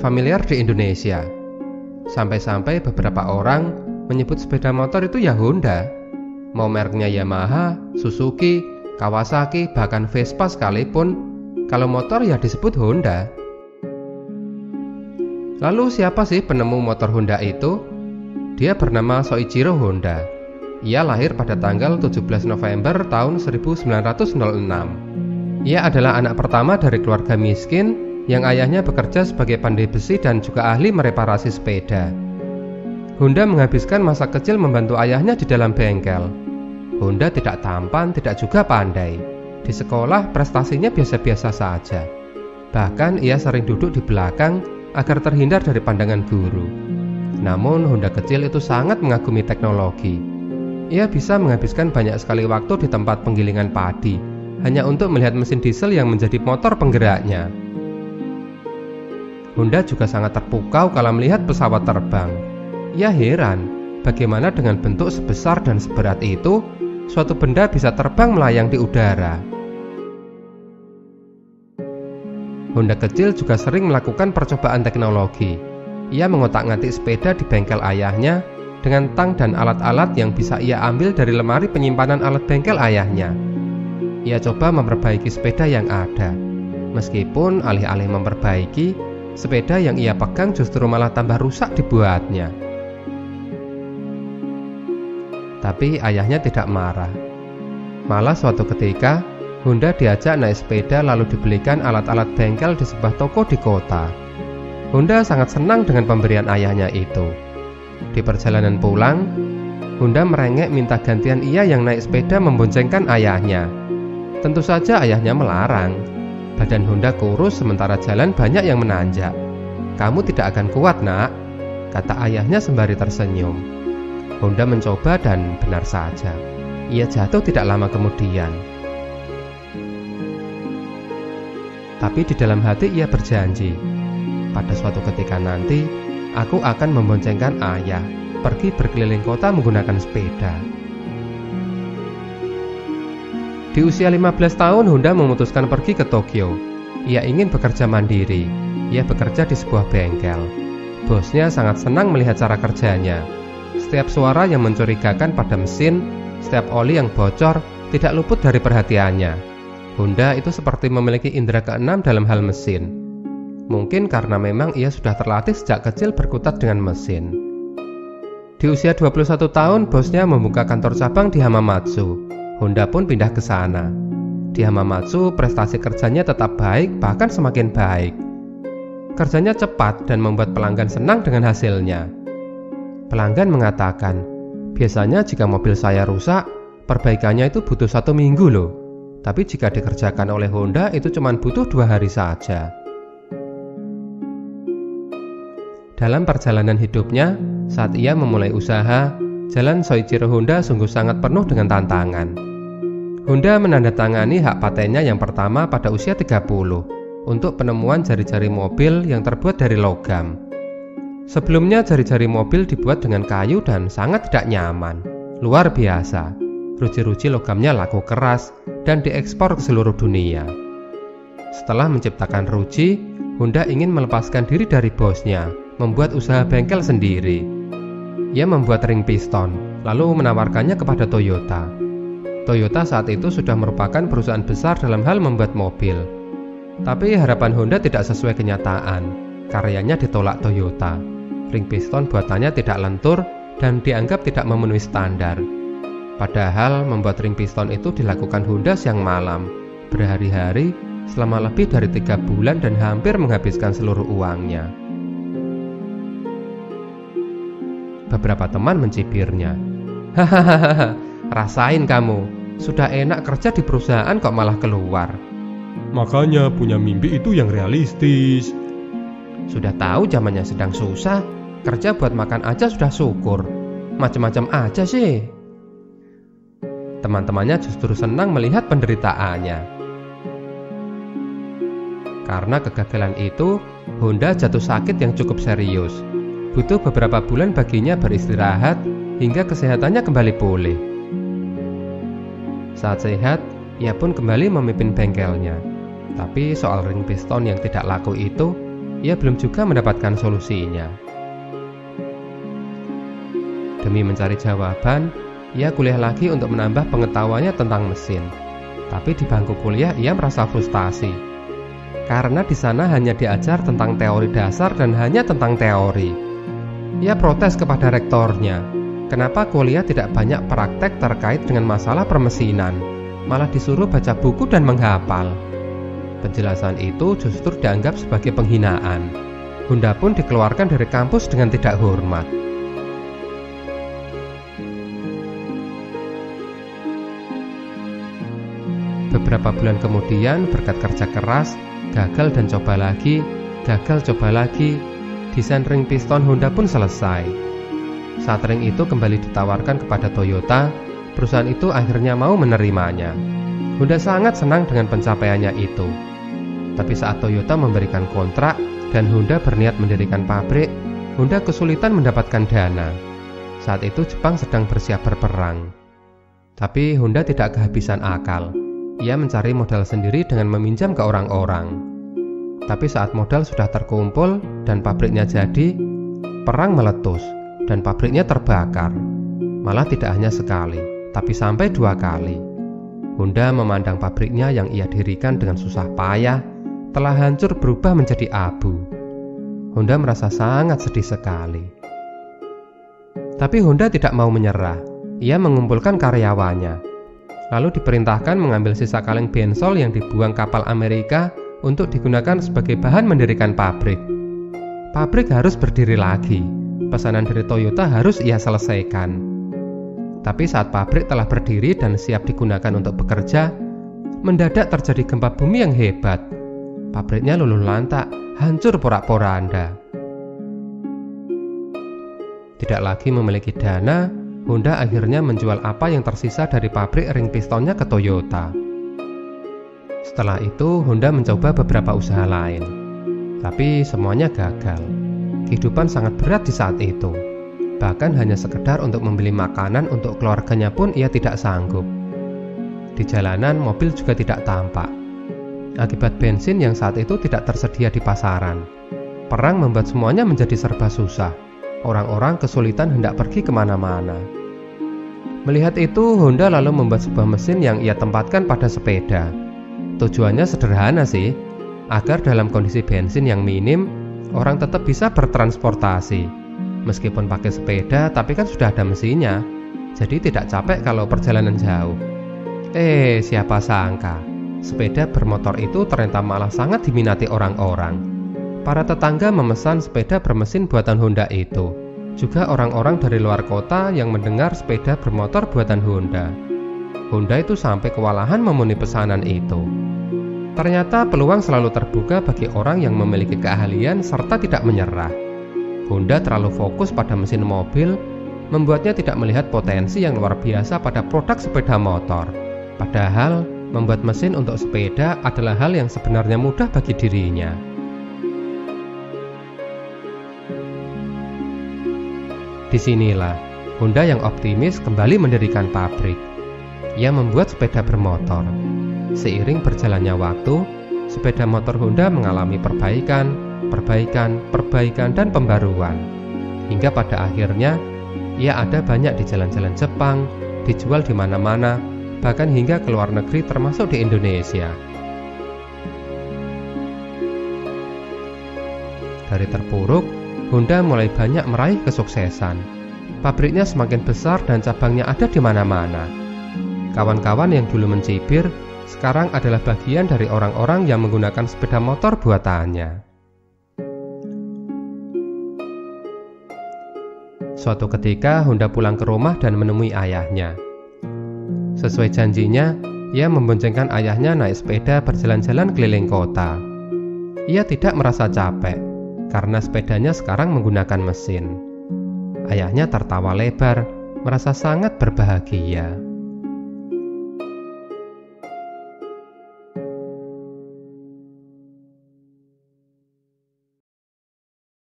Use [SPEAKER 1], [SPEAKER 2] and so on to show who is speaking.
[SPEAKER 1] familiar di Indonesia. Sampai-sampai beberapa orang menyebut sepeda motor itu ya Honda. Mau mereknya Yamaha, Suzuki, Kawasaki, bahkan Vespa sekalipun, kalau motor ya disebut Honda. Lalu siapa sih penemu motor Honda itu? Dia bernama Soichiro Honda. Ia lahir pada tanggal 17 November tahun 1906. Ia adalah anak pertama dari keluarga miskin yang ayahnya bekerja sebagai pandai besi dan juga ahli mereparasi sepeda. Honda menghabiskan masa kecil membantu ayahnya di dalam bengkel. Honda tidak tampan, tidak juga pandai. Di sekolah prestasinya biasa-biasa saja. Bahkan ia sering duduk di belakang agar terhindar dari pandangan guru. Namun Honda kecil itu sangat mengagumi teknologi. Ia bisa menghabiskan banyak sekali waktu di tempat penggilingan padi hanya untuk melihat mesin diesel yang menjadi motor penggeraknya. Honda juga sangat terpukau kalau melihat pesawat terbang. Ia heran bagaimana dengan bentuk sebesar dan seberat itu suatu benda bisa terbang melayang di udara. Honda kecil juga sering melakukan percobaan teknologi. Ia mengotak-ngatik sepeda di bengkel ayahnya dengan tang dan alat-alat yang bisa ia ambil dari lemari penyimpanan alat bengkel ayahnya. Ia coba memperbaiki sepeda yang ada. Meskipun alih-alih memperbaiki, sepeda yang ia pegang justru malah tambah rusak dibuatnya. Tapi ayahnya tidak marah. Malah suatu ketika Honda diajak naik sepeda lalu dibelikan alat-alat bengkel di sebuah toko di kota. Honda sangat senang dengan pemberian ayahnya itu. Di perjalanan pulang, Honda merengek minta gantian ia yang naik sepeda memboncengkan ayahnya. Tentu saja ayahnya melarang. Badan Honda kurus sementara jalan banyak yang menanjak. "Kamu tidak akan kuat, nak," kata ayahnya sembari tersenyum. Honda mencoba dan benar saja, ia jatuh tidak lama kemudian. Tapi di dalam hati ia berjanji, pada suatu ketika nanti aku akan memboncengkan ayah pergi berkeliling kota menggunakan sepeda. Di usia 15 tahun Honda memutuskan pergi ke Tokyo. Ia ingin bekerja mandiri. Ia bekerja di sebuah bengkel. Bosnya sangat senang melihat cara kerjanya. Setiap suara yang mencurigakan pada mesin, setiap oli yang bocor tidak luput dari perhatiannya. Honda itu seperti memiliki indera keenam dalam hal mesin. Mungkin karena memang ia sudah terlatih sejak kecil berkutat dengan mesin. Di usia 21 tahun, bosnya membuka kantor cabang di Hamamatsu. Honda pun pindah ke sana. Di Hamamatsu, prestasi kerjanya tetap baik, bahkan semakin baik. Kerjanya cepat dan membuat pelanggan senang dengan hasilnya. Pelanggan mengatakan, "Biasanya jika mobil saya rusak, perbaikannya itu butuh 1 minggu loh. Tapi jika dikerjakan oleh Honda itu cuma butuh 2 hari saja." Dalam perjalanan hidupnya, saat ia memulai usaha, jalan Soichiro Honda sungguh sangat penuh dengan tantangan. Honda menandatangani hak patennya yang pertama pada usia 30 untuk penemuan jari-jari mobil yang terbuat dari logam. Sebelumnya jari-jari mobil dibuat dengan kayu dan sangat tidak nyaman. Luar biasa, ruji-ruji logamnya laku keras dan diekspor ke seluruh dunia. Setelah menciptakan ruji, Honda ingin melepaskan diri dari bosnya, membuat usaha bengkel sendiri. Ia membuat ring piston, lalu menawarkannya kepada Toyota. Toyota saat itu sudah merupakan perusahaan besar dalam hal membuat mobil. Tapi harapan Honda tidak sesuai kenyataan. Karyanya ditolak Toyota. Ring piston buatannya tidak lentur dan dianggap tidak memenuhi standar. Padahal membuat ring piston itu dilakukan Honda siang malam, berhari-hari, selama lebih dari 3 bulan dan hampir menghabiskan seluruh uangnya. Beberapa teman mencibirnya. "Hahaha, rasain kamu, sudah enak kerja di perusahaan kok malah keluar.
[SPEAKER 2] Makanya punya mimpi itu yang realistis.
[SPEAKER 1] Sudah tahu zamannya sedang susah, kerja buat makan aja sudah syukur. Macam-macam aja sih." Teman-temannya justru senang melihat penderitaannya. Karena kegagalan itu, Honda jatuh sakit yang cukup serius. Butuh beberapa bulan baginya beristirahat hingga kesehatannya kembali pulih. Saat sehat, ia pun kembali memimpin bengkelnya. Tapi soal ring piston yang tidak laku itu, ia belum juga mendapatkan solusinya. Demi mencari jawaban, ia kuliah lagi untuk menambah pengetahuannya tentang mesin. Tapi di bangku kuliah ia merasa frustasi. Karena di sana hanya diajar tentang teori dasar dan hanya tentang teori. Ia protes kepada rektornya. Kenapa kuliah tidak banyak praktek terkait dengan masalah permesinan, malah disuruh baca buku dan menghafal. Penjelasan itu justru dianggap sebagai penghinaan. Honda pun dikeluarkan dari kampus dengan tidak hormat. Beberapa bulan kemudian, berkat kerja keras, gagal dan coba lagi, desain ring piston Honda pun selesai. Saat ring itu kembali ditawarkan kepada Toyota, perusahaan itu akhirnya mau menerimanya. Honda sangat senang dengan pencapaiannya itu. Tapi saat Toyota memberikan kontrak dan Honda berniat mendirikan pabrik, Honda kesulitan mendapatkan dana. Saat itu Jepang sedang bersiap berperang. Tapi Honda tidak kehabisan akal. Ia mencari modal sendiri dengan meminjam ke orang-orang. Tapi saat modal sudah terkumpul dan pabriknya jadi, perang meletus dan pabriknya terbakar. Malah tidak hanya sekali, tapi sampai 2 kali. Honda memandang pabriknya yang ia dirikan dengan susah payah telah hancur berubah menjadi abu. Honda merasa sangat sedih sekali. Tapi Honda tidak mau menyerah. Ia mengumpulkan karyawannya, lalu diperintahkan mengambil sisa kaleng bensol yang dibuang kapal Amerika untuk digunakan sebagai bahan mendirikan pabrik. Pabrik harus berdiri lagi. Pesanan dari Toyota harus ia selesaikan. Tapi saat pabrik telah berdiri dan siap digunakan untuk bekerja, mendadak terjadi gempa bumi yang hebat. Pabriknya luluh lantak, hancur porak-poranda. Tidak lagi memiliki dana, Honda akhirnya menjual apa yang tersisa dari pabrik ring pistonnya ke Toyota. Setelah itu, Honda mencoba beberapa usaha lain. Tapi semuanya gagal. Kehidupan sangat berat di saat itu. Bahkan hanya sekedar untuk membeli makanan untuk keluarganya pun ia tidak sanggup. Di jalanan, mobil juga tidak tampak. Akibat bensin yang saat itu tidak tersedia di pasaran. Perang membuat semuanya menjadi serba susah. Orang-orang kesulitan hendak pergi kemana-mana. Melihat itu, Honda lalu membuat sebuah mesin yang ia tempatkan pada sepeda. Tujuannya sederhana sih, agar dalam kondisi bensin yang minim, orang tetap bisa bertransportasi. Meskipun pakai sepeda, tapi kan sudah ada mesinnya, jadi tidak capek kalau perjalanan jauh. Siapa sangka, sepeda bermotor itu ternyata malah sangat diminati orang-orang. Para tetangga memesan sepeda bermesin buatan Honda itu. Juga orang-orang dari luar kota yang mendengar sepeda bermotor buatan Honda. Honda itu sampai kewalahan memenuhi pesanan itu. Ternyata peluang selalu terbuka bagi orang yang memiliki keahlian serta tidak menyerah. Honda terlalu fokus pada mesin mobil, membuatnya tidak melihat potensi yang luar biasa pada produk sepeda motor. Padahal, membuat mesin untuk sepeda adalah hal yang sebenarnya mudah bagi dirinya. Disinilah, Honda yang optimis kembali mendirikan pabrik. Ia membuat sepeda bermotor. Seiring berjalannya waktu, sepeda motor Honda mengalami perbaikan, dan pembaruan. Hingga pada akhirnya, ia ada banyak di jalan-jalan Jepang, dijual di mana-mana, bahkan hingga ke luar negeri termasuk di Indonesia. Dari terpuruk, Honda mulai banyak meraih kesuksesan. Pabriknya semakin besar dan cabangnya ada di mana-mana. Kawan-kawan yang dulu mencibir, sekarang adalah bagian dari orang-orang yang menggunakan sepeda motor buatannya. Suatu ketika, Honda pulang ke rumah dan menemui ayahnya. Sesuai janjinya, ia memboncengkan ayahnya naik sepeda berjalan-jalan keliling kota. Ia tidak merasa capek, karena sepedanya sekarang menggunakan mesin. Ayahnya tertawa lebar, merasa sangat berbahagia.